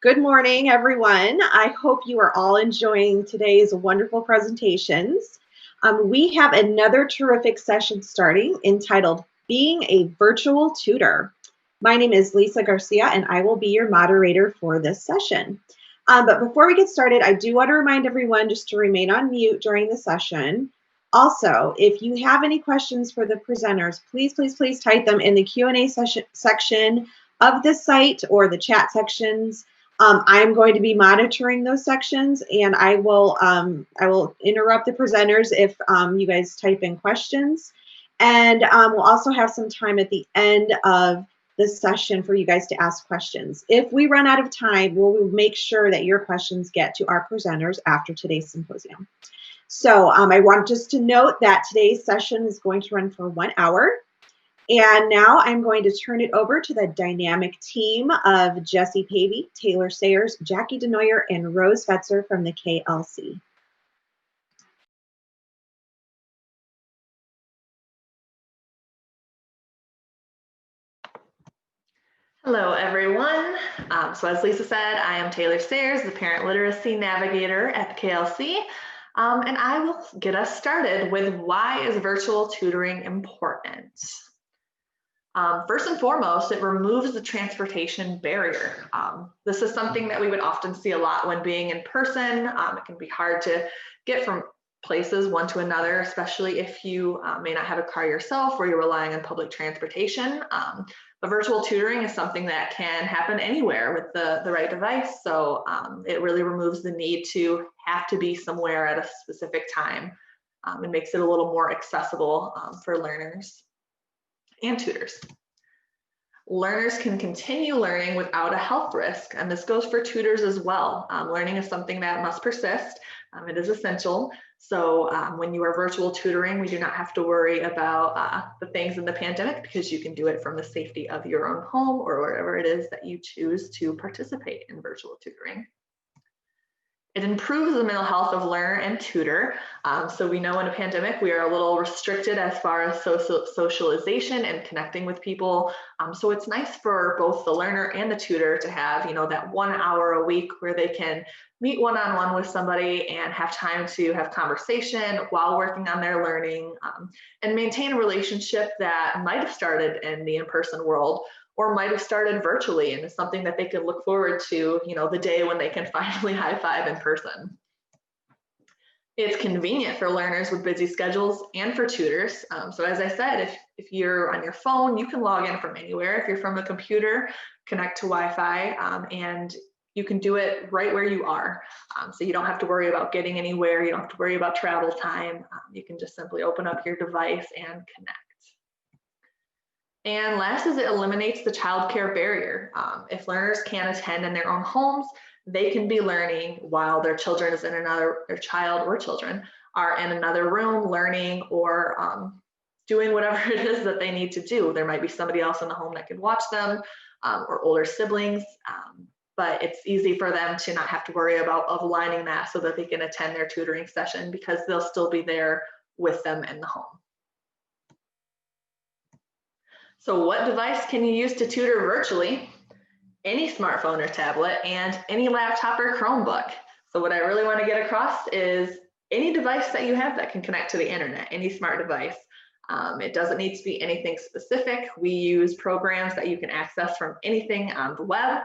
Good morning, everyone. I hope you are all enjoying today's wonderful presentations. We have another terrific session starting entitled Being a Virtual Tutor. My name is Lisa Garcia, and I will be your moderator for this session. But before we get started, I do want to remind everyone just to remain on mute during the session. Also, if you have any questions for the presenters, please type them in the Q&A section of the site or the chat sections. I'm going to be monitoring those sections, and I will interrupt the presenters if you guys type in questions. And we'll also have some time at the end of the session for you guys to ask questions. If we run out of time, we'll make sure that your questions get to our presenters after today's symposium. So I want just to note that today's session is going to run for 1 hour. And now I'm going to turn it over to the dynamic team of Jesse Pavey, Taylor Sayers, Jackie DeNoyer, and Rose Fetzer from the KLC. Hello, everyone. So as Lisa said, I am Taylor Sayers, the Parent Literacy Navigator at the KLC, and I will get us started with why is virtual tutoring important? First and foremost, it removes the transportation barrier. This is something that we would often see a lot when being in person. It can be hard to get from places one to another, especially if you may not have a car yourself or you're relying on public transportation. But virtual tutoring is something that can happen anywhere with the right device. So it really removes the need to have to be somewhere at a specific time. It makes it a little more accessible for learners and tutors. Learners can continue learning without a health risk, and this goes for tutors as well. Learning is something that must persist. It is essential. So when you are virtual tutoring, we do not have to worry about the things in the pandemic because you can do it from the safety of your own home or wherever it is that you choose to participate in virtual tutoring. It improves the mental health of learner and tutor. So we know in a pandemic, we are a little restricted as far as socialization and connecting with people. So it's nice for both the learner and the tutor to have, that 1 hour a week where they can meet one-on-one with somebody and have time to have conversation while working on their learning and maintain a relationship that might have started in the in-person world or might have started virtually and is something that they can look forward to, the day when they can finally high five in person. It's convenient for learners with busy schedules and for tutors. So as I said, if you're on your phone, you can log in from anywhere. If you're from a computer, connect to Wi-Fi and you can do it right where you are. So you don't have to worry about getting anywhere. You don't have to worry about travel time. You can just simply open up your device and connect. And last is it eliminates the childcare barrier. If learners can't attend in their own homes, they can be learning while their children is in their child or children are in another room learning or doing whatever it is that they need to do. There might be somebody else in the home that can watch them or older siblings, but it's easy for them to not have to worry about aligning that so that they can attend their tutoring session because they'll still be there with them in the home. So what device can you use to tutor virtually? Any smartphone or tablet and any laptop or Chromebook. So what I really want to get across is any device that you have that can connect to the internet, any smart device. It doesn't need to be anything specific. We use programs that you can access from anything on the web.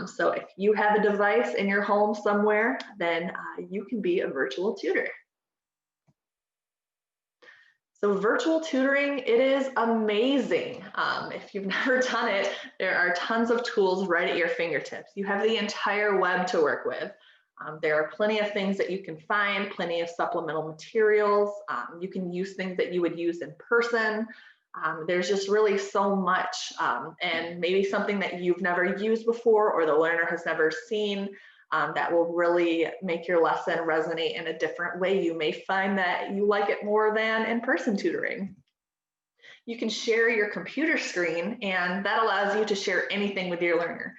So if you have a device in your home somewhere, then you can be a virtual tutor. So virtual tutoring, it is amazing. If you've never done it, there are tons of tools right at your fingertips. You have the entire web to work with. There are plenty of things that you can find, plenty of supplemental materials. You can use things that you would use in person. There's just really so much and maybe something that you've never used before or the learner has never seen. That will really make your lesson resonate in a different way. You may find that you like it more than in-person tutoring. You can share your computer screen and that allows you to share anything with your learner.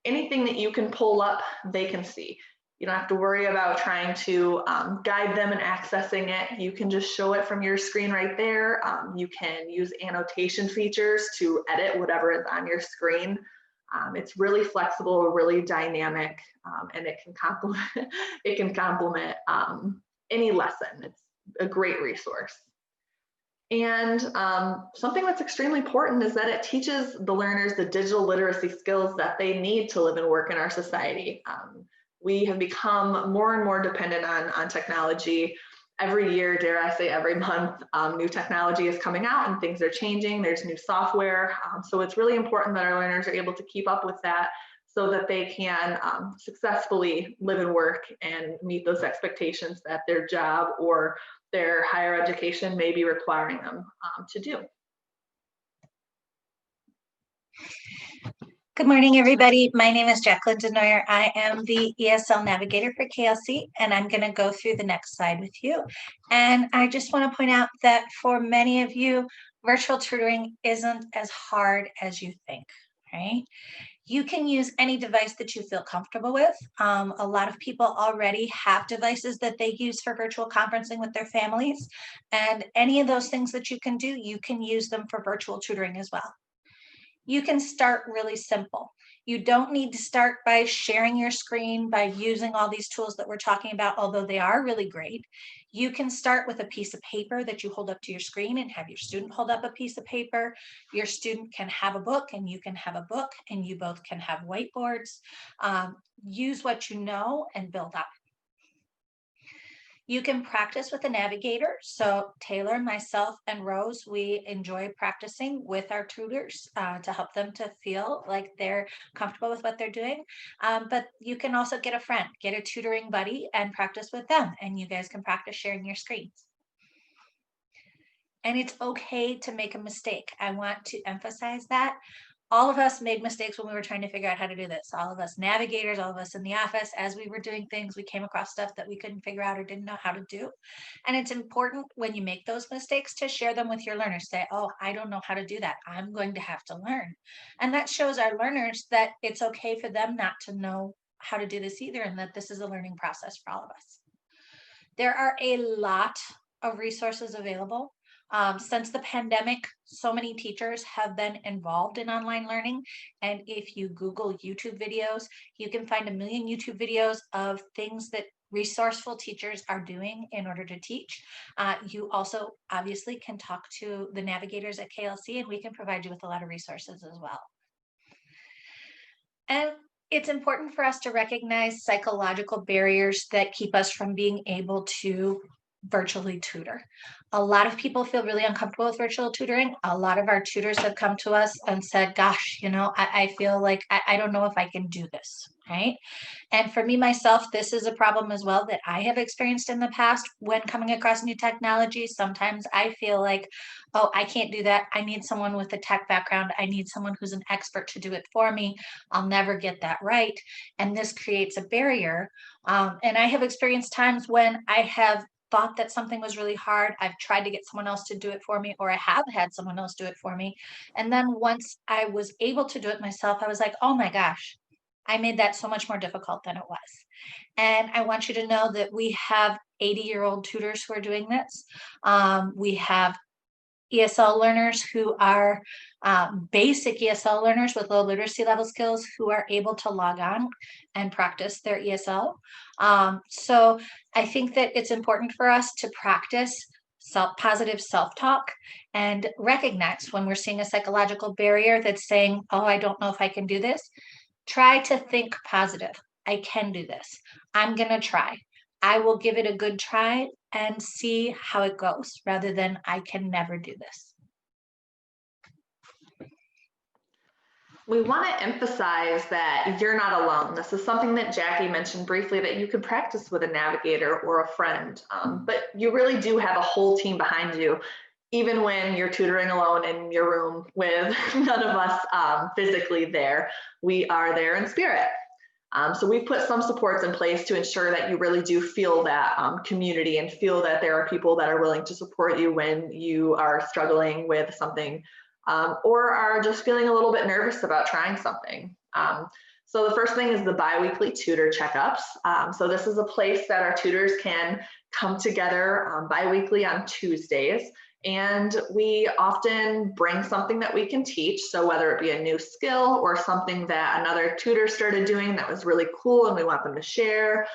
Anything that you can pull up, they can see. You don't have to worry about trying to guide them and accessing it. You can just show it from your screen right there. You can use annotation features to edit whatever is on your screen. It's really flexible, really dynamic, and it can complement any lesson. It's a great resource. And something that's extremely important is that it teaches the learners the digital literacy skills that they need to live and work in our society. We have become more and more dependent on technology. Every year, dare I say every month, new technology is coming out and things are changing. There's new software. So it's really important that our learners are able to keep up with that so that they can successfully live and work and meet those expectations that their job or their higher education may be requiring them to do. Good morning, everybody. My name is Jacqueline Denoyer. I am the ESL navigator for KLC, and I'm going to go through the next slide with you. And I just want to point out that for many of you, virtual tutoring isn't as hard as you think, right? You can use any device that you feel comfortable with. A lot of people already have devices that they use for virtual conferencing with their families. And any of those things that you can do, you can use them for virtual tutoring as well. You can start really simple. You don't need to start by sharing your screen, by using all these tools that we're talking about, although they are really great. You can start with a piece of paper that you hold up to your screen and have your student hold up a piece of paper. Your student can have a book and you can have a book, and you both can have whiteboards. Use what you know and build up. You can practice with a navigator. So Taylor, myself, and Rose, we enjoy practicing with our tutors to help them to feel like they're comfortable with what they're doing. But you can also get a friend, get a tutoring buddy and practice with them. And you guys can practice sharing your screens. And it's okay to make a mistake. I want to emphasize that. All of us made mistakes when we were trying to figure out how to do this. All of us navigators, all of us in the office, as we were doing things, we came across stuff that we couldn't figure out or didn't know how to do. And it's important when you make those mistakes to share them with your learners. Say, oh, I don't know how to do that. I'm going to have to learn. And that shows our learners that it's okay for them not to know how to do this either, and that this is a learning process for all of us. There are a lot of resources available. Since the pandemic, so many teachers have been involved in online learning. And if you Google YouTube videos, you can find a million YouTube videos of things that resourceful teachers are doing in order to teach. You also obviously can talk to the navigators at KLC, and we can provide you with a lot of resources as well. And it's important for us to recognize psychological barriers that keep us from being able to virtually tutor. A lot of people feel really uncomfortable with virtual tutoring. A lot of our tutors have come to us and said, gosh, you know, I feel like I don't know if I can do this, right? And for me, myself, this is a problem as well that I have experienced in the past when coming across new technology. Sometimes I feel like, oh, I can't do that. I need someone with a tech background. I need someone who's an expert to do it for me. I'll never get that right. And this creates a barrier. And I have experienced times when I have thought that something was really hard. I've tried to get someone else to do it for me, or I have had someone else do it for me. And then once I was able to do it myself, I was like, oh my gosh, I made that so much more difficult than it was. And I want you to know that we have 80-year-old tutors who are doing this. We have ESL learners who are basic ESL learners with low literacy level skills who are able to log on and practice their ESL. So I think that it's important for us to practice positive self-talk and recognize when we're seeing a psychological barrier that's saying, oh, I don't know if I can do this. Try to think positive. I can do this. I'm going to try. I will give it a good try and see how it goes, rather than I can never do this. We want to emphasize that you're not alone. This is something that Jackie mentioned briefly, that you could practice with a navigator or a friend, but you really do have a whole team behind you, even when you're tutoring alone in your room with none of us physically there. We are there in spirit. So we've put some supports in place to ensure that you really do feel that community and feel that there are people that are willing to support you when you are struggling with something or are just feeling a little bit nervous about trying something. So the first thing is the biweekly tutor checkups. So this is a place that our tutors can come together biweekly on Tuesdays And we often bring something that we can teach. So whether it be a new skill or something that another tutor started doing that was really cool and we want them to share.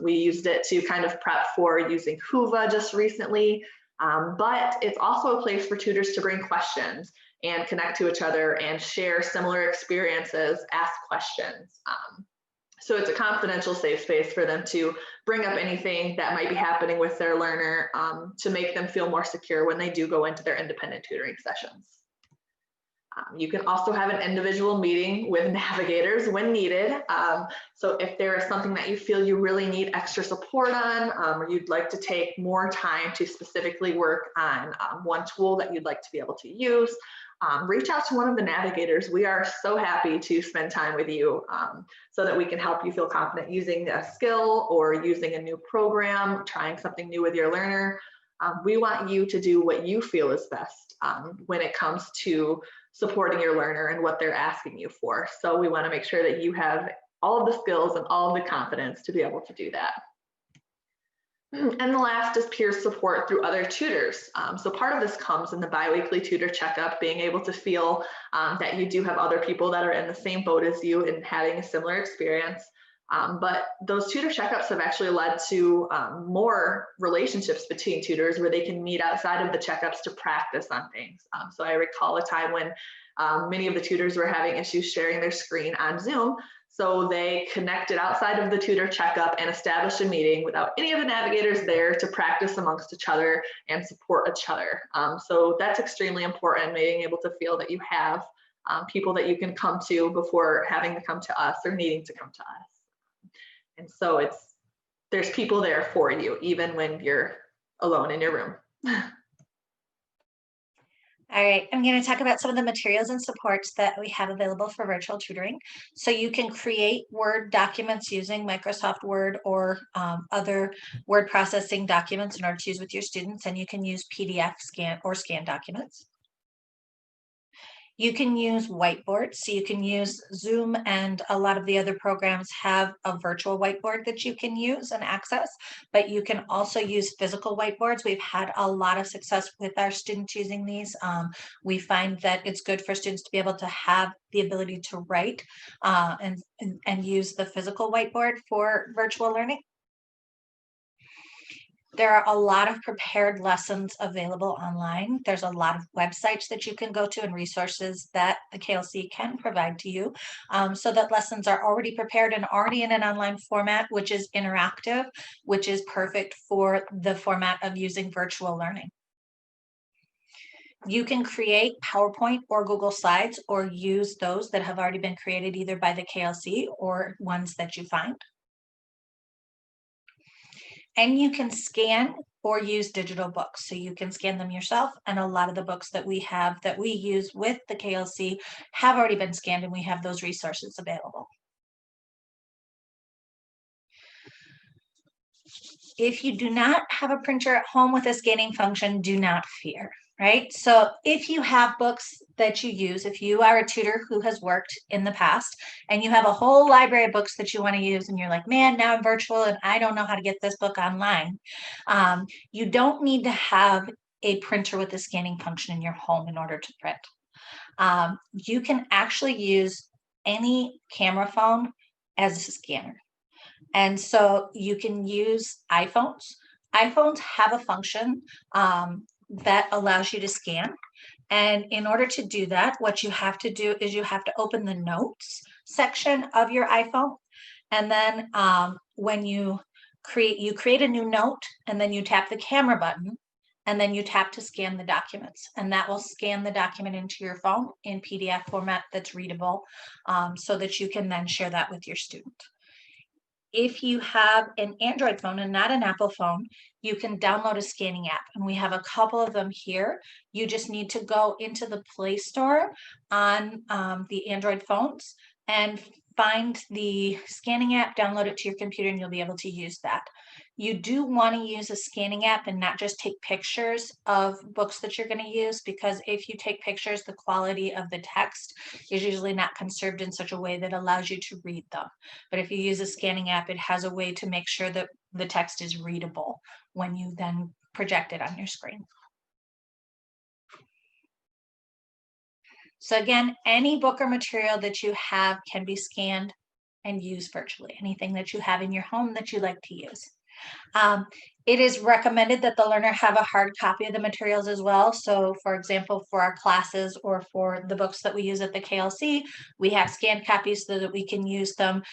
We used it to kind of prep for using Whova just recently. But it's also a place for tutors to bring questions and connect to each other and share similar experiences, ask questions. So it's a confidential, safe space for them to bring up anything that might be happening with their learner to make them feel more secure when they do go into their independent tutoring sessions. You can also have an individual meeting with navigators when needed. So if there is something that you feel you really need extra support on, or you'd like to take more time to specifically work on one tool that you'd like to be able to use, reach out to one of the navigators. We are so happy to spend time with you so that we can help you feel confident using a skill or using a new program, trying something new with your learner. We want you to do what you feel is best when it comes to supporting your learner and what they're asking you for. So we want to make sure that you have all of the skills and all of the confidence to be able to do that. And the last is peer support through other tutors. So part of this comes in the biweekly tutor checkup, being able to feel that you do have other people that are in the same boat as you and having a similar experience. But those tutor checkups have actually led to more relationships between tutors where they can meet outside of the checkups to practice on things. So I recall a time when many of the tutors were having issues sharing their screen on Zoom. So they connected outside of the tutor checkup and established a meeting without any of the navigators there to practice amongst each other and support each other. So that's extremely important, being able to feel that you have people that you can come to before having to come to us or needing to come to us. And so there's people there for you, even when you're alone in your room. All right, I'm going to talk about some of the materials and supports that we have available for virtual tutoring. So you can create Word documents using Microsoft Word or other word processing documents in order to use with your students, and you can use PDF scan or scan documents. You can use whiteboards, so you can use Zoom, and a lot of the other programs have a virtual whiteboard that you can use and access, but you can also use physical whiteboards. We've had a lot of success with our students using these. We find that it's good for students to be able to have the ability to write and use the physical whiteboard for virtual learning. There are a lot of prepared lessons available online. There's a lot of websites that you can go to and resources that the KLC can provide to you so that lessons are already prepared and already in an online format, which is interactive, which is perfect for the format of using virtual learning. You can create PowerPoint or Google Slides or use those that have already been created either by the KLC or ones that you find. And you can scan or use digital books. So you can scan them yourself. And a lot of the books that we have that we use with the KLC have already been scanned, and we have those resources available. If you do not have a printer at home with a scanning function, do not fear. Right? So if you have books that you use, if you are a tutor who has worked in the past and you have a whole library of books that you want to use and you're like, man, now I'm virtual and I don't know how to get this book online, you don't need to have a printer with a scanning function in your home in order to print. You can actually use any camera phone as a scanner. And so you can use iPhones. iPhones have a function that allows you to scan. And in order to do that, what you have to do is you have to open the notes section of your iPhone. And then when you create a new note, and then you tap the camera button, and then you tap to scan the documents. And that will scan the document into your phone in PDF format that's readable so that you can then share that with your student. If you have an Android phone and not an Apple phone, you can download a scanning app. And we have a couple of them here. You just need to go into the Play Store on the Android phones and find the scanning app, download it to your computer, and you'll be able to use that. You do want to use a scanning app and not just take pictures of books that you're going to use, because if you take pictures, the quality of the text is usually not conserved in such a way that allows you to read them. But if you use a scanning app, it has a way to make sure that the text is readable when you then project it on your screen. So again, any book or material that you have can be scanned and used virtually, anything that you have in your home that you like to use. It is recommended that the learner have a hard copy of the materials as well. So for example, for our classes or for the books that we use at the KLC, we have scanned copies so that we can use them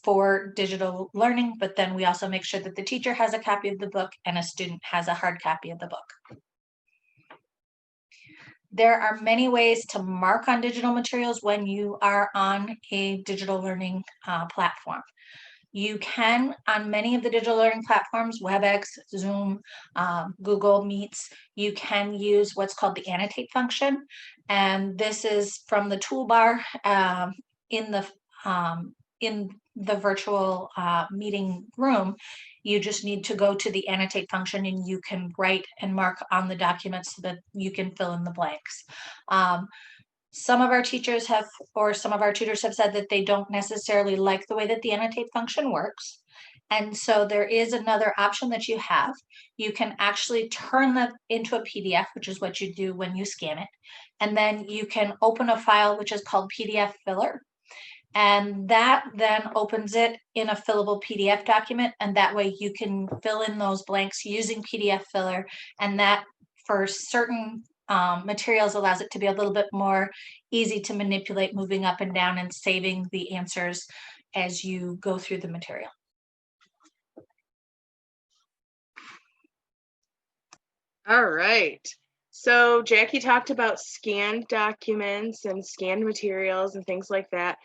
for digital learning, but then we also make sure that the teacher has a copy of the book and a student has a hard copy of the book. There are many ways to mark on digital materials when you are on a digital learning platform. You can, on many of the digital learning platforms, WebEx, Zoom, Google Meets, you can use what's called the annotate function. And this is from the toolbar in the virtual meeting room. You just need to go to the annotate function and you can write and mark on the documents so that you can fill in the blanks. Some of our teachers have, or some of our tutors have said that they don't necessarily like the way that the annotate function works. And so there is another option that you have. You can actually turn that into a PDF, which is what you do when you scan it. And then you can open a file, which is called PDF Filler. And that then opens it in a fillable PDF document. And that way you can fill in those blanks using PDF Filler. And that for certain materials allows it to be a little bit more easy to manipulate, moving up and down and saving the answers as you go through the material. All right. So Jackie talked about scanned documents and scanned materials and things like that.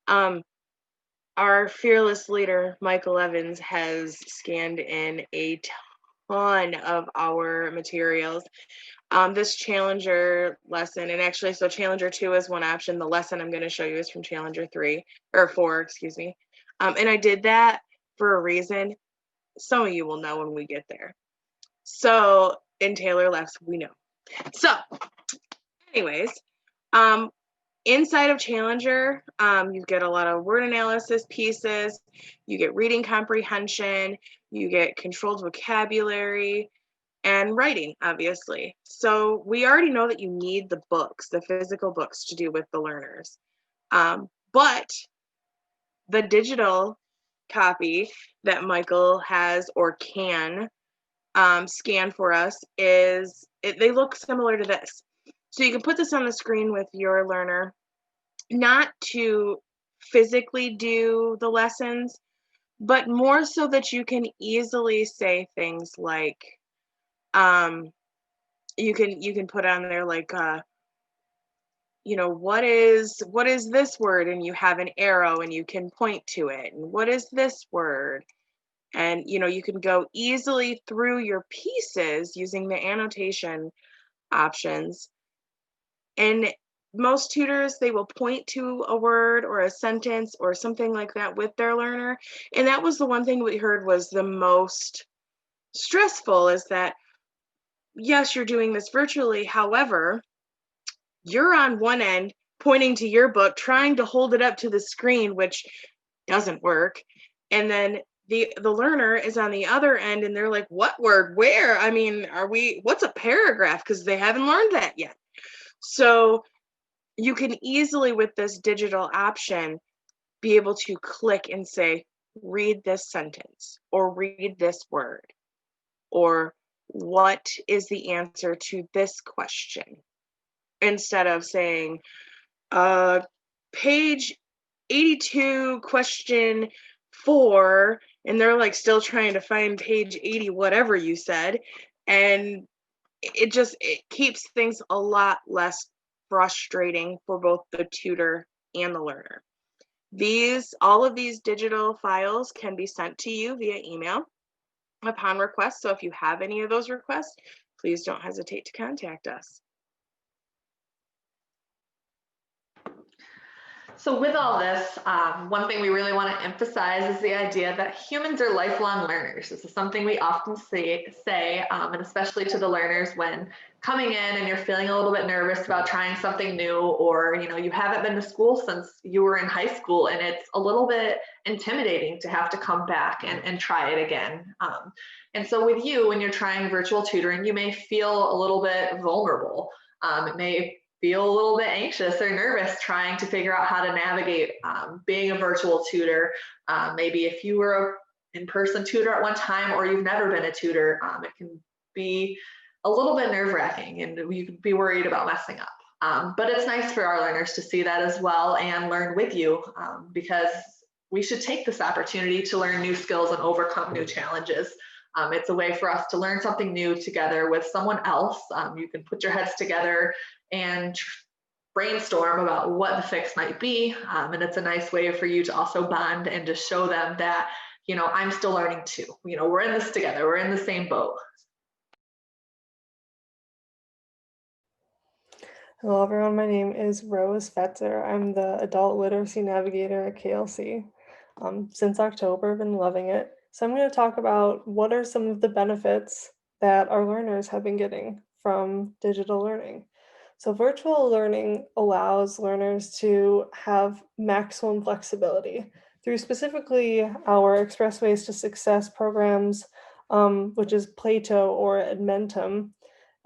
Our fearless leader, Michael Evans, has scanned in a ton of our materials. This Challenger lesson, and actually, so Challenger 2 is one option. The lesson I'm going to show you is from Challenger 3, or 4, excuse me. And I did that for a reason. Some of you will know when we get there. So, in Taylor Lefts, we know. So, anyways, inside of Challenger, you get a lot of word analysis pieces, you get reading comprehension, you get controlled vocabulary, and writing, obviously. So we already know that you need the books, the physical books to do with the learners. But the digital copy that Michael has or can scan for us they look similar to this. So you can put this on the screen with your learner, not to physically do the lessons, but more so that you can easily say things like, you can put on there like, what is this word? And you have an arrow and you can point to it. And what is this word? And, you can go easily through your pieces using the annotation options. And most tutors, they will point to a word or a sentence or something like that with their learner. And that was the one thing we heard was the most stressful, is that, yes, you're doing this virtually. However, you're on one end pointing to your book, trying to hold it up to the screen, which doesn't work. And then the learner is on the other end and they're like, what word, where? I mean, what's a paragraph? Because they haven't learned that yet. So you can easily, with this digital option, be able to click and say, read this sentence or read this word, or what is the answer to this question? Instead of saying, page 82, question 4, and they're like still trying to find page 80, whatever you said. And it keeps things a lot less frustrating for both the tutor and the learner. All of these digital files can be sent to you via email upon request. So if you have any of those requests, please don't hesitate to contact us. So with all this, one thing we really want to emphasize is the idea that humans are lifelong learners. This is something we often say, and especially to the learners when coming in and you're feeling a little bit nervous about trying something new, or you haven't been to school since you were in high school, and it's a little bit intimidating to have to come back and try it again. And so with you, when you're trying virtual tutoring, you may feel a little bit vulnerable. It may feel a little bit anxious or nervous trying to figure out how to navigate being a virtual tutor. Maybe if you were an in-person tutor at one time or you've never been a tutor, it can be a little bit nerve-wracking and you could be worried about messing up. But it's nice for our learners to see that as well and learn with you, because we should take this opportunity to learn new skills and overcome new challenges. It's a way for us to learn something new together with someone else. You can put your heads together and brainstorm about what the fix might be. And it's a nice way for you to also bond and to show them that, I'm still learning too. We're in this together. We're in the same boat. Hello everyone, my name is Rose Fetzer. I'm the Adult Literacy Navigator at KLC. Since October, I've been loving it. So I'm going to talk about what are some of the benefits that our learners have been getting from digital learning. So virtual learning allows learners to have maximum flexibility through specifically our Expressways to Success programs, which is Plato or Edmentum,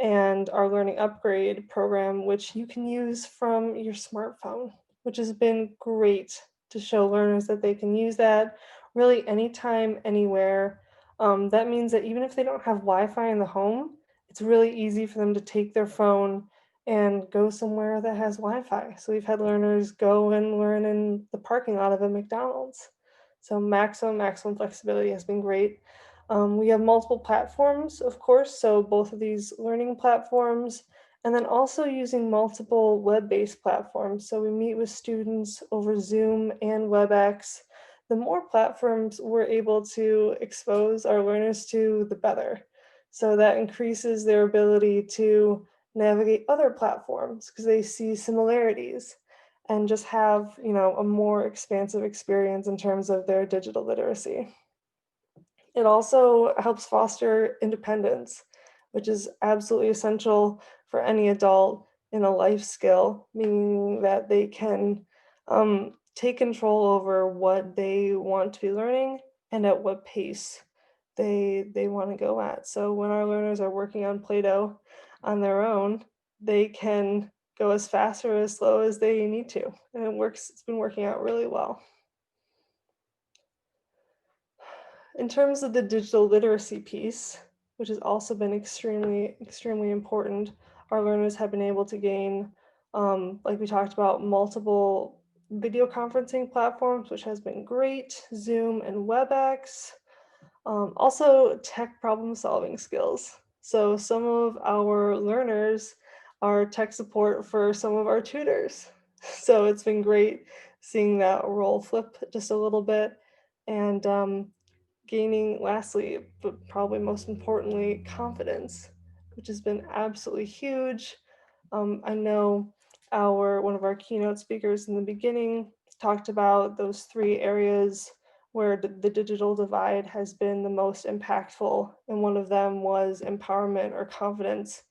and our Learning Upgrade program, which you can use from your smartphone, which has been great to show learners that they can use that really anytime, anywhere. That means that even if they don't have Wi-Fi in the home, it's really easy for them to take their phone and go somewhere that has Wi-Fi. So we've had learners go and learn in the parking lot of a McDonald's. So maximum flexibility has been great. We have multiple platforms, of course, so both of these learning platforms, and then also using multiple web-based platforms. So we meet with students over Zoom and WebEx. The more platforms we're able to expose our learners to, the better. So that increases their ability to navigate other platforms because they see similarities and just have, a more expansive experience in terms of their digital literacy. It also helps foster independence, which is absolutely essential for any adult in a life skill, meaning that they can take control over what they want to be learning and at what pace they want to go at. So when our learners are working on Play-Doh on their own, they can go as fast or as slow as they need to. And it's been working out really well. In terms of the digital literacy piece, which has also been extremely important, our learners have been able to gain, like we talked about, multiple video conferencing platforms, which has been great, Zoom and WebEx. Also tech problem solving skills. So some of our learners are tech support for some of our tutors. So it's been great seeing that role flip just a little bit, and gaining, lastly, but probably most importantly, confidence, which has been absolutely huge. I know one of our keynote speakers in the beginning talked about those 3 areas where the digital divide has been the most impactful, and one of them was empowerment or confidence.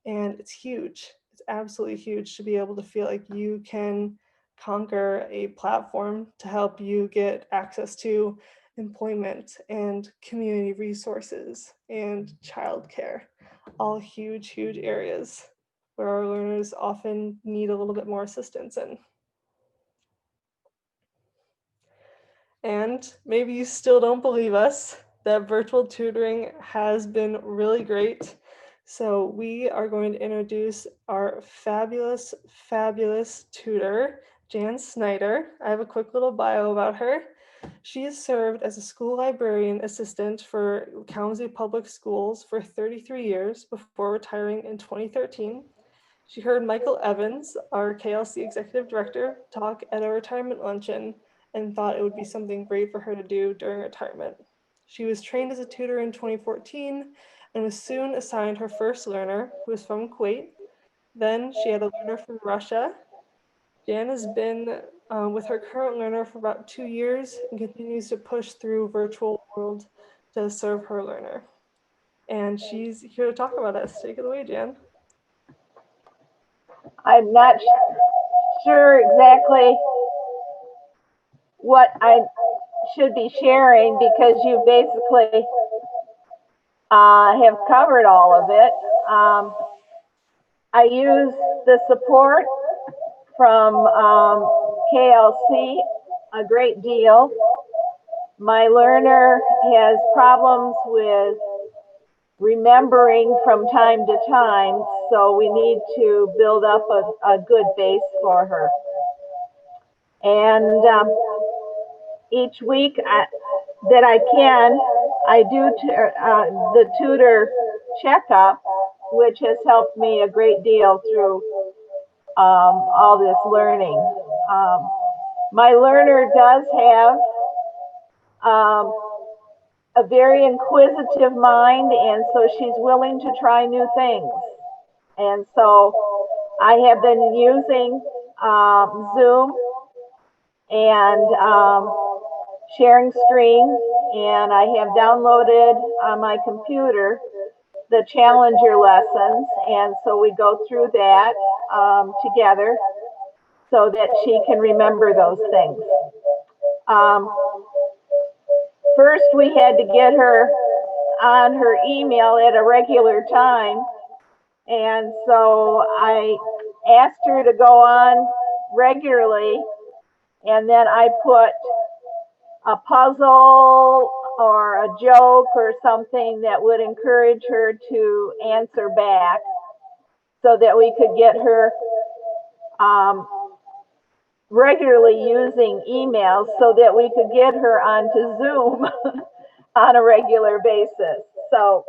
And it's huge. It's absolutely huge to be able to feel like you can conquer a platform to help you get access to employment and community resources and childcare, all huge areas where our learners often need a little bit more assistance in. And maybe you still don't believe us that virtual tutoring has been really great. So we are going to introduce our fabulous tutor, Jan Snyder. I have a quick little bio about her. She has served as a school librarian assistant for Kalamazoo Public Schools for 33 years before retiring in 2013. She heard Michael Evans, our KLC executive director, talk at a retirement luncheon and thought it would be something great for her to do during retirement. She was trained as a tutor in 2014 and was soon assigned her first learner, who was from Kuwait. Then she had a learner from Russia. Jan has been with her current learner for about 2 years and continues to push through virtual world to serve her learner. And she's here to talk about us. Take it away, Jan. I'm not sure exactly what I should be sharing because you basically have covered all of it. I use the support from KLC a great deal. My learner has problems with remembering from time to time, so we need to build up a good base for her. And each week that I can, I do the tutor checkup, which has helped me a great deal through all this learning. My learner does have a very inquisitive mind, and so she's willing to try new things. And so I have been using Zoom and sharing screen, and I have downloaded on my computer the Challenger lessons, and so we go through that together so that she can remember those things. First, we had to get her on her email at a regular time, and so I asked her to go on regularly, and then I put a puzzle or a joke or something that would encourage her to answer back so that we could get her regularly using emails so that we could get her onto Zoom on a regular basis. So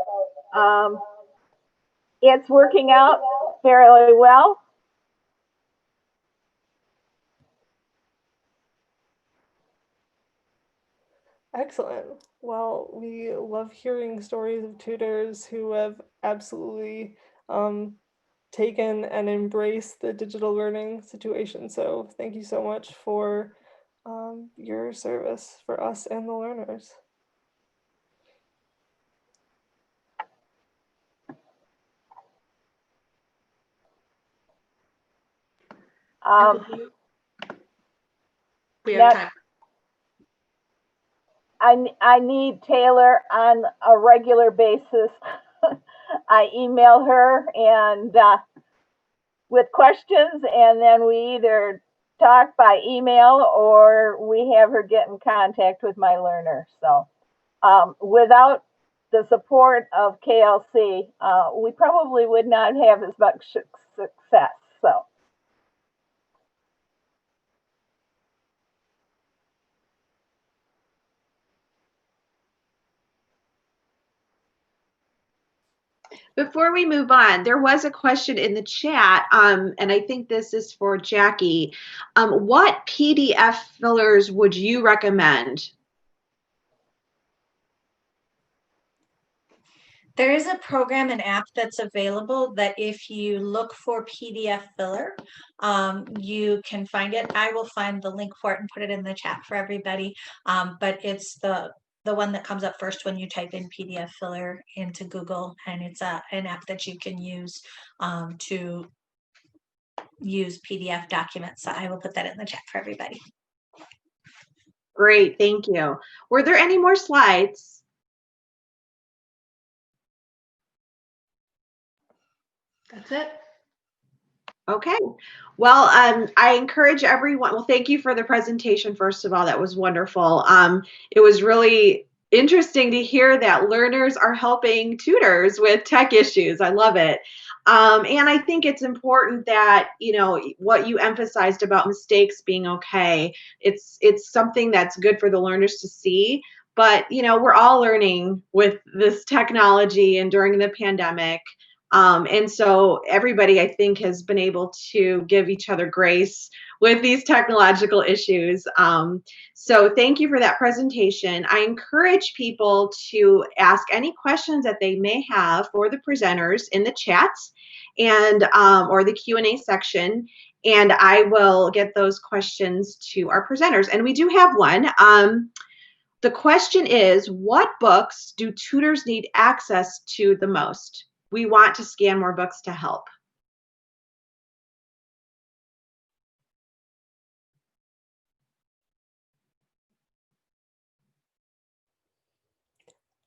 it's working out fairly well. Excellent. Well, we love hearing stories of tutors who have absolutely taken and embraced the digital learning situation. So thank you so much for your service for us and the learners. We have time. I need Taylor on a regular basis. I email her and with questions, and then we either talk by email or we have her get in contact with my learner. So without the support of KLC, we probably would not have as much success. So. Before we move on, there was a question in the chat, and I think this is for Jackie. What PDF fillers would you recommend? There is a program and app that's available that if you look for PDF filler, you can find it. I will find the link for it and put it in the chat for everybody. But it's the one that comes up first when you type in PDF filler into Google, and it's an app that you can use to use PDF documents. So I will put that in the chat for everybody. Great, thank you. Were there any more slides? That's it. Okay. Well, I encourage everyone. Well, thank you for the presentation, first of all. That was wonderful. It was really interesting to hear that learners are helping tutors with tech issues. I love it. And I think it's important that, what you emphasized about mistakes being okay, it's something that's good for the learners to see. But, we're all learning with this technology and during the pandemic. And so everybody, I think, has been able to give each other grace with these technological issues. So thank you for that presentation. I encourage people to ask any questions that they may have for the presenters in the chat and or the Q&A section, and I will get those questions to our presenters. And we do have one. The question is, what books do tutors need access to the most? We want to scan more books to help.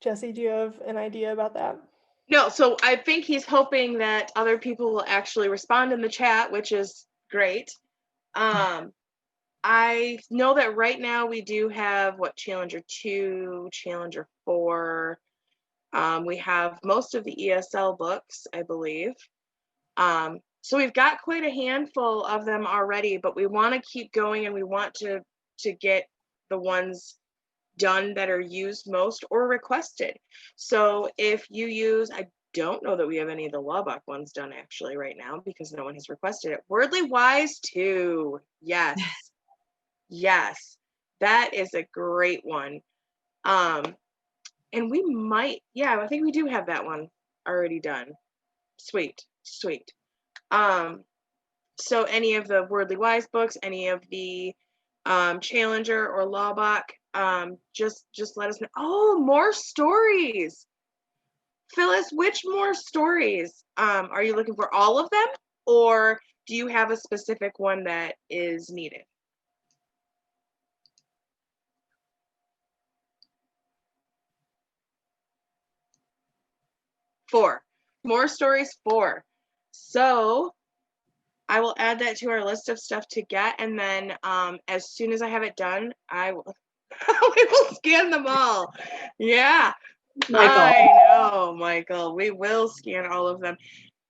Jesse, do you have an idea about that? No, so I think he's hoping that other people will actually respond in the chat, which is great. I know that right now we do have Challenger 2, Challenger 4. We have most of the ESL books, I believe. So we've got quite a handful of them already, but we want to keep going, and we want to get the ones done that are used most or requested. So if you use, I don't know that we have any of the Lubbock ones done actually right now because no one has requested it. Wordly Wise 2. Yes. Yes. That is a great one. And we might, yeah, I think we do have that one already done. Sweet. So any of the Wordly Wise books, any of the Challenger or Lubbock, just let us know. Oh, more stories. Phyllis, which more stories? Are you looking for all of them, or do you have a specific one that is needed? Four. More stories, 4. So I will add that to our list of stuff to get, and then as soon as I have it done, I will we will scan them all. Yeah. Michael. I know, Michael. We will scan all of them.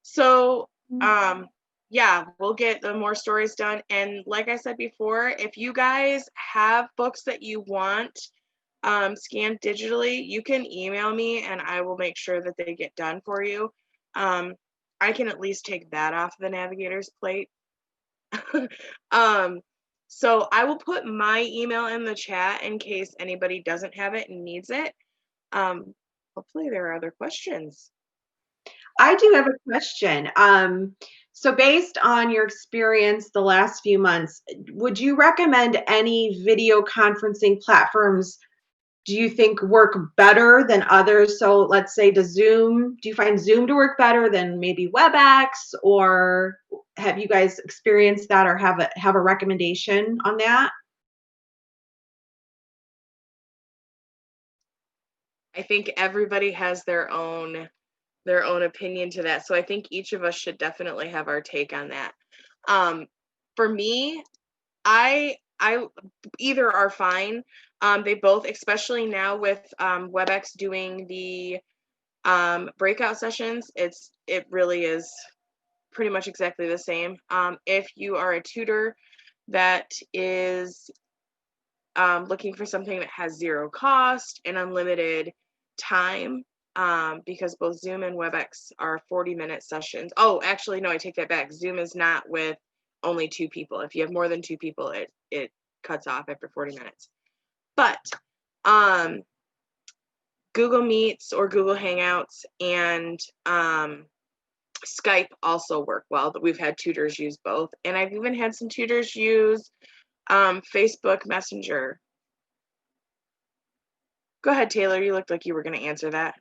So yeah, we'll get the more stories done. And like I said before, if you guys have books that you want scanned digitally, you can email me and I will make sure that they get done for you. I can at least take that off the navigator's plate. So I will put my email in the chat in case anybody doesn't have it and needs it. Hopefully there are other questions. I do have a question. So based on your experience the last few months, would you recommend any video conferencing platforms do you think work better than others? So let's say do you find Zoom to work better than maybe WebEx, or have you guys experienced that or have a recommendation on that? I think everybody has their own opinion to that. So I think each of us should definitely have our take on that. For me, I either are fine. They both, especially now with WebEx doing the breakout sessions, it really is pretty much exactly the same. If you are a tutor that is looking for something that has zero cost and unlimited time, because both Zoom and WebEx are 40-minute sessions. Oh, actually, no, I take that back. Zoom is not with only 2 people. If you have more than 2 people, it cuts off after 40 minutes. But Google Meets or Google Hangouts and Skype also work well, but we've had tutors use both. And I've even had some tutors use Facebook Messenger. Go ahead, Taylor. You looked like you were going to answer that.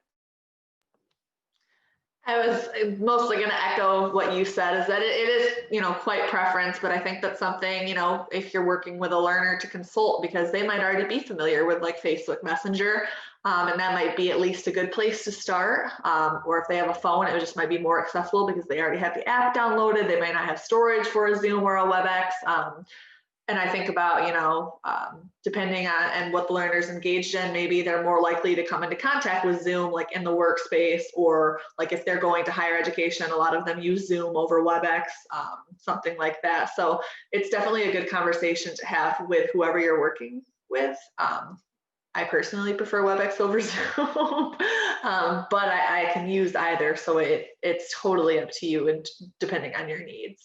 I was mostly going to echo what you said, is that it is, quite preference, but I think that's something, if you're working with a learner to consult, because they might already be familiar with like Facebook Messenger, and that might be at least a good place to start. Or if they have a phone, it just might be more accessible because they already have the app downloaded. They might not have storage for a Zoom or a WebEx. And I think about, depending on and what the learner's engaged in, maybe they're more likely to come into contact with Zoom, like in the workspace, or like if they're going to higher education, a lot of them use Zoom over WebEx, something like that. So it's definitely a good conversation to have with whoever you're working with. I personally prefer WebEx over Zoom, but I can use either. So it's totally up to you and depending on your needs.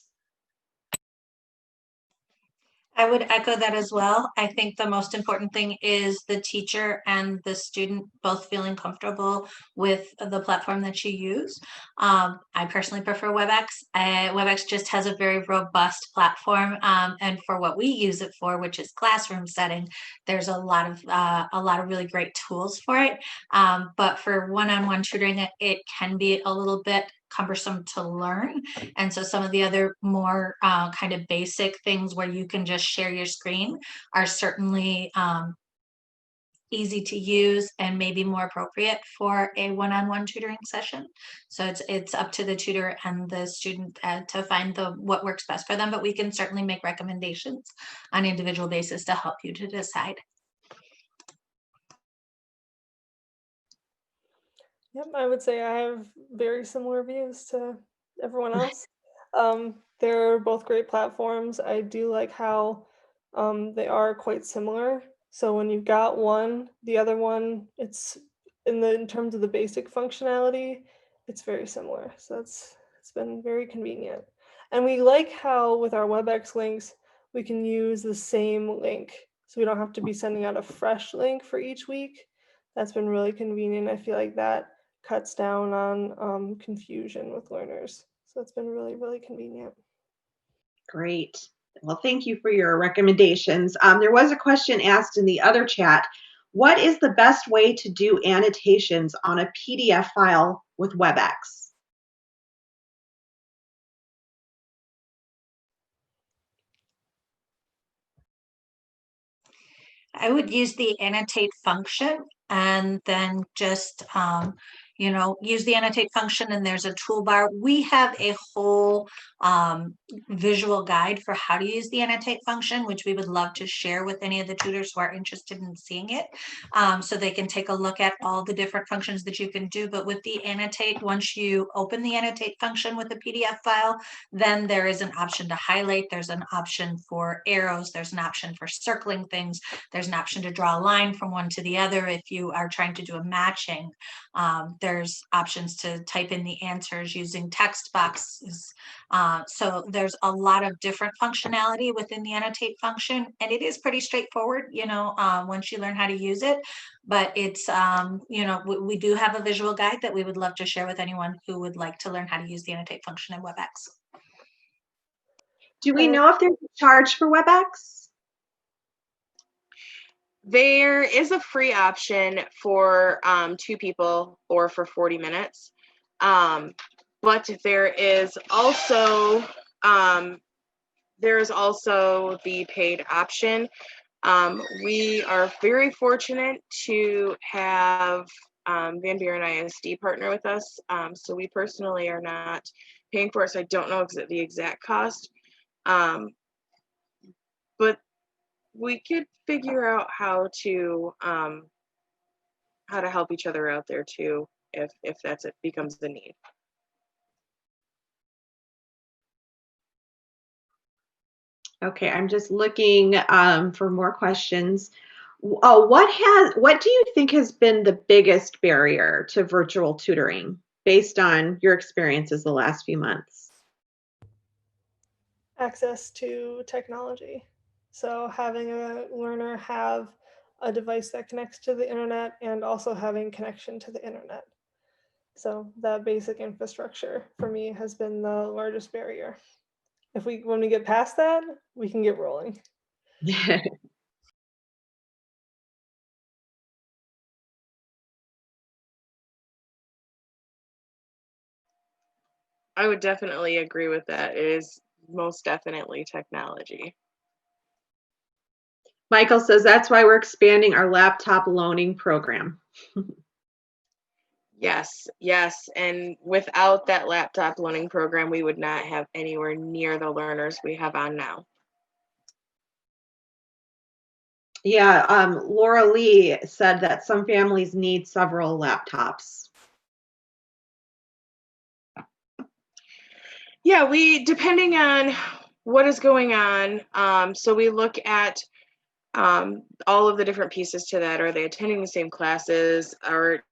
I would echo that as well. I think the most important thing is the teacher and the student both feeling comfortable with the platform that you use. I personally prefer WebEx. WebEx just has a very robust platform, and for what we use it for, which is classroom setting, there's a lot of really great tools for it. But for one-on-one tutoring, it can be a little bit cumbersome to learn. And so some of the other more kind of basic things where you can just share your screen are certainly easy to use, and maybe more appropriate for a one-on-one tutoring session. So it's up to the tutor and the student to find what works best for them, but we can certainly make recommendations on an individual basis to help you to decide. Yep, I would say I have very similar views to everyone else. They're both great platforms. I do like how they are quite similar. So when you've got one, the other one, it's in terms of the basic functionality, it's very similar. So it's been very convenient. And we like how with our WebEx links, we can use the same link. So we don't have to be sending out a fresh link for each week. That's been really convenient. I feel like that cuts down on confusion with learners. So it's been really, really convenient. Great. Well, thank you for your recommendations. There was a question asked in the other chat. What is the best way to do annotations on a PDF file with WebEx? I would use the annotate function and then just, use the annotate function, and there's a toolbar. We have a whole visual guide for how to use the annotate function, which we would love to share with any of the tutors who are interested in seeing it, so they can take a look at all the different functions that you can do. But with the annotate, once you open the annotate function with a PDF file, then there is an option to highlight. There's an option for arrows. There's an option for circling things. There's an option to draw a line from one to the other if you are trying to do a matching. There's options to type in the answers using text boxes. So there's a lot of different functionality within the annotate function, and it is pretty straightforward, once you learn how to use it. But it's, we do have a visual guide that we would love to share with anyone who would like to learn how to use the annotate function in WebEx. Do we know if there's a charge for WebEx? There is a free option for 2 people or for 40 minutes. But there is also the paid option. We are very fortunate to have Van Buren ISD partner with us. So we personally are not paying for it, so I don't know the exact cost. But we could figure out how to help each other out there too, if it becomes the need. Okay, I'm just looking for more questions. What do you think has been the biggest barrier to virtual tutoring based on your experiences the last few months? Access to technology. So having a learner have a device that connects to the internet and also having connection to the internet. So that basic infrastructure for me has been the largest barrier. When we get past that, we can get rolling. I would definitely agree with that. It is most definitely technology. Michael says that's why we're expanding our laptop loaning program. Yes. And without that laptop loaning program, we would not have anywhere near the learners we have on now. Yeah, Laura Lee said that some families need several laptops. Yeah, depending on what is going on, so we look at all of the different pieces to that. Are they attending the same classes? Or,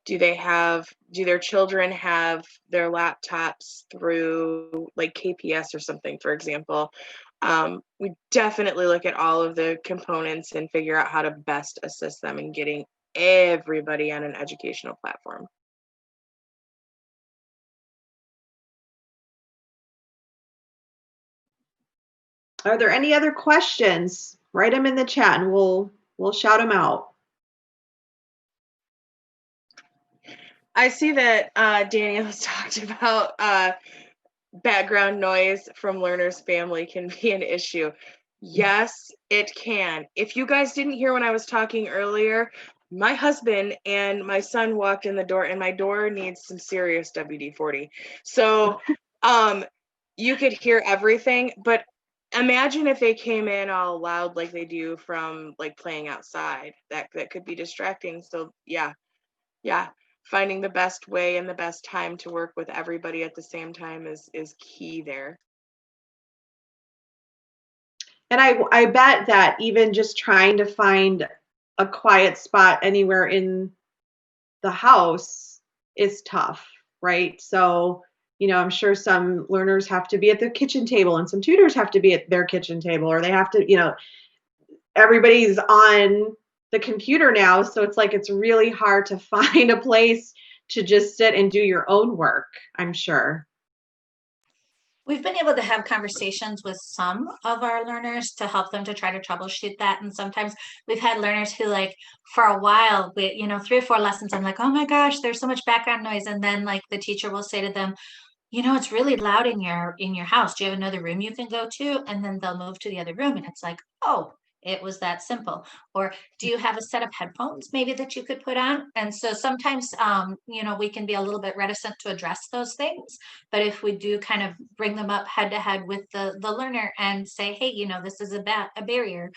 do their children have their laptops through like KPS or something, for example? We definitely look at all of the components and figure out how to best assist them in getting everybody on an educational platform. Are there any other questions? Write them in the chat and we'll shout them out. I see that Daniel has talked about background noise from learners' family can be an issue. Yes, it can. If you guys didn't hear when I was talking earlier, my husband and my son walked in the door, and my door needs some serious WD-40. So, you could hear everything, but imagine if they came in all loud like they do from like playing outside. That could be distracting. So, yeah, finding the best way and the best time to work with everybody at the same time is key there. And I bet that even just trying to find a quiet spot anywhere in the house is tough, right? So, I'm sure some learners have to be at the kitchen table and some tutors have to be at their kitchen table, or they have to, everybody's on the computer now. So it's like it's really hard to find a place to just sit and do your own work, I'm sure. We've been able to have conversations with some of our learners to help them to try to troubleshoot that. And sometimes we've had learners who, like, for a while, 3 or 4 lessons, I'm like, oh my gosh, there's so much background noise. And then like the teacher will say to them, it's really loud in your house. Do you have another room you can go to? And then they'll move to the other room and it's like, oh, it was that simple. Or do you have a set of headphones maybe that you could put on? And so sometimes we can be a little bit reticent to address those things. But if we do kind of bring them up head to head with the learner and say, hey, this is a barrier.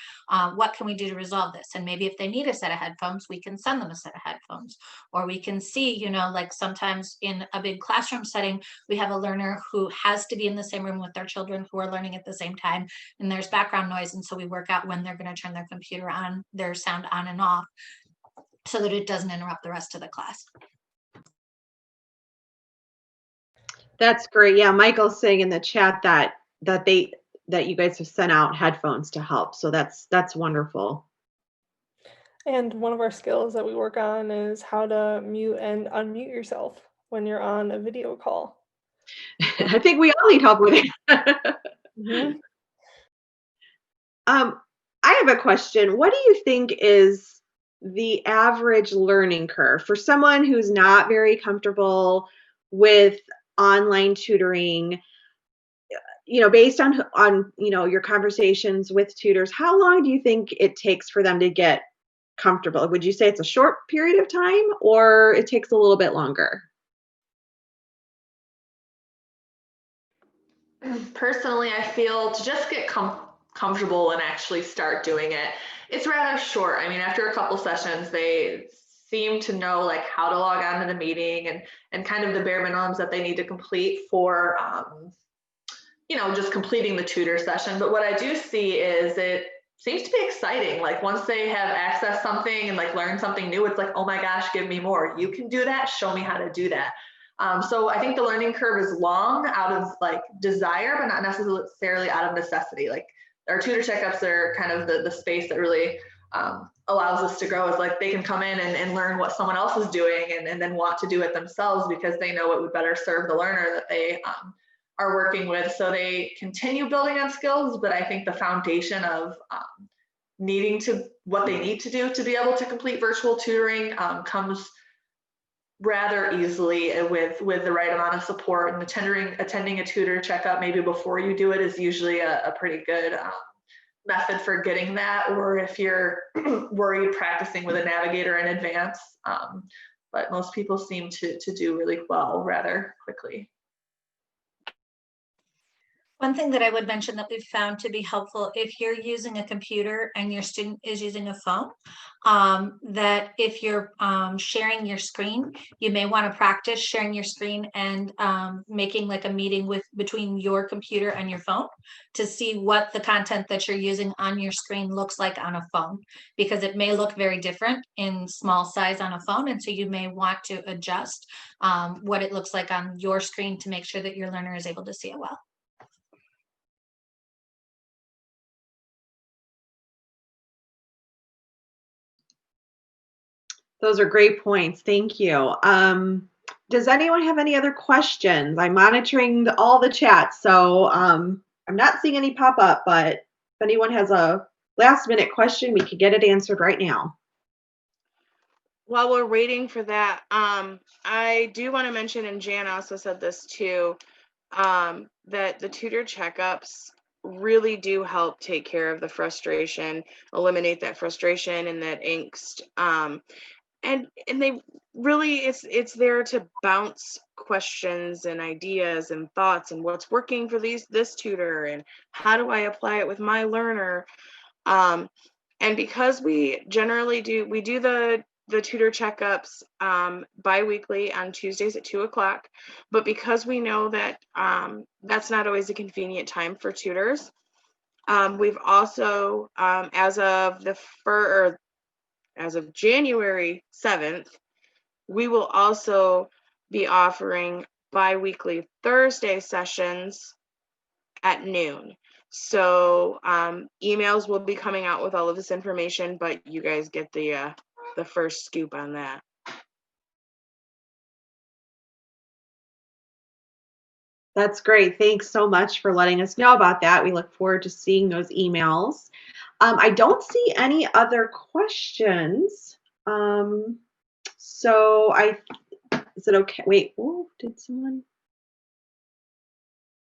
What can we do to resolve this? And maybe if they need a set of headphones, we can send them a set of headphones. Or we can see, like sometimes in a big classroom setting, we have a learner who has to be in the same room with their children who are learning at the same time, and there's background noise. And so we work out when they're going to turn their computer on, their sound on and off, so that it doesn't interrupt the rest of the class. That's great. Yeah, Michael's saying in the chat that you guys have sent out headphones to help. So that's wonderful. And one of our skills that we work on is how to mute and unmute yourself when you're on a video call. I think we all need help with it. Mhm. I have a question. What do you think is the average learning curve for someone who's not very comfortable with online tutoring? Based on your conversations with tutors, how long do you think it takes for them to get comfortable? Would you say it's a short period of time, or it takes a little bit longer? Personally, I feel to just get comfortable and actually start doing it, it's rather short. I mean, after a couple sessions, they seem to know like how to log on to the meeting and kind of the bare minimums that they need to complete for just completing the tutor session. But what I do see is it seems to be exciting. Like once they have accessed something and like learned something new, it's like, oh my gosh, give me more. You can do that. Show me how to do that. So I think the learning curve is long out of like desire, but not necessarily out of necessity. Like our tutor checkups are kind of the space that really allows us to grow, is like they can come in and learn what someone else is doing and then want to do it themselves because they know it would better serve the learner that they are working with. So they continue building on skills, but I think the foundation of needing to what they need to do to be able to complete virtual tutoring comes rather easily with the right amount of support. And attending a tutor checkup maybe before you do it is usually a pretty good method for getting that, or if you're worried, practicing with a navigator in advance. But most people seem to do really well rather quickly. One thing that I would mention that we've found to be helpful, if you're using a computer and your student is using a phone, that if you're sharing your screen, you may want to practice sharing your screen and making like a meeting between your computer and your phone to see what the content that you're using on your screen looks like on a phone, because it may look very different in small size on a phone. And so you may want to adjust what it looks like on your screen to make sure that your learner is able to see it well. Those are great points. Thank you. Does anyone have any other questions? I'm monitoring all the chats, so I'm not seeing any pop up, but if anyone has a last minute question, we could get it answered right now. While we're waiting for that, I do want to mention, and Jan also said this too, that the tutor checkups really do help take care of the frustration, eliminate that frustration and that angst. And they really, it's there to bounce questions and ideas and thoughts and what's working for this tutor and how do I apply it with my learner. And because we generally do the tutor checkups bi-weekly on Tuesdays at 2:00, but because we know that that's not always a convenient time for tutors, we've also as of January 7th, we will also be offering bi-weekly Thursday sessions at noon. So emails will be coming out with all of this information, but you guys get the first scoop on that. That's great. Thanks so much for letting us know about that. We look forward to seeing those emails. I don't see any other questions. Is it okay? Wait, oh, did someone?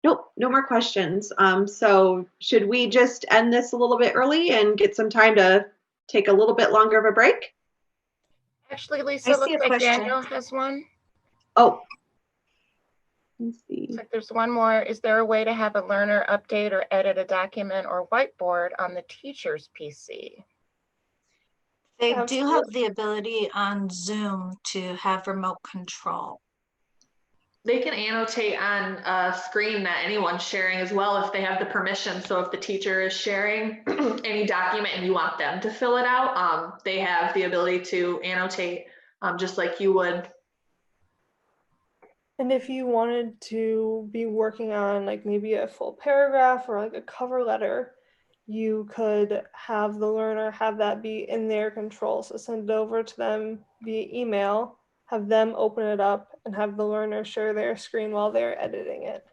Nope, no more questions. So should we just end this a little bit early and get some time to take a little bit longer of a break? Actually, Lisa, I looks see a like question. Daniel has one. Oh, let's see. Looks like there's one more. Is there a way to have a learner update or edit a document or whiteboard on the teacher's PC? They do Absolutely. have the ability on Zoom to have remote control. They can annotate on a screen that anyone's sharing as well if they have the permission. So if the teacher is sharing any document and you want them to fill it out, they have the ability to annotate just like you would. And if you wanted to be working on like maybe a full paragraph or like a cover letter, you could have the learner have that be in their control. So send it over to them via email, have them open it up, and have the learner share their screen while they're editing it.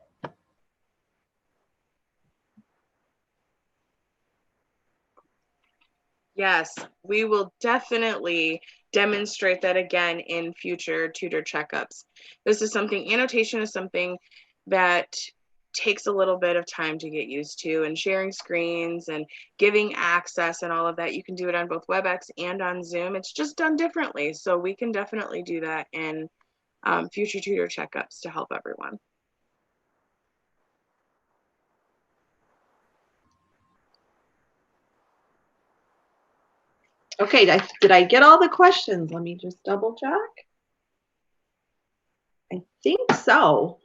Yes, we will definitely demonstrate that again in future tutor checkups. Annotation is something that takes a little bit of time to get used to, and sharing screens and giving access and all of that. You can do it on both WebEx and on Zoom. It's just done differently. So we can definitely do that in future tutor checkups to help everyone. Okay, did I get all the questions? Let me just double check. I think so.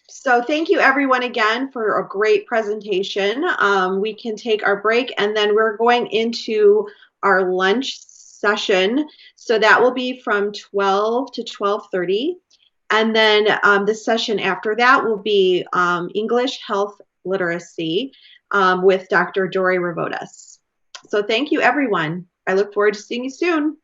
So thank you everyone again for a great presentation. We can take our break and then we're going into our lunch session. So that will be from 12 to 12:30. And then the session after that will be English Health Literacy with Dr. Dory Ravodas. So thank you everyone. I look forward to seeing you soon.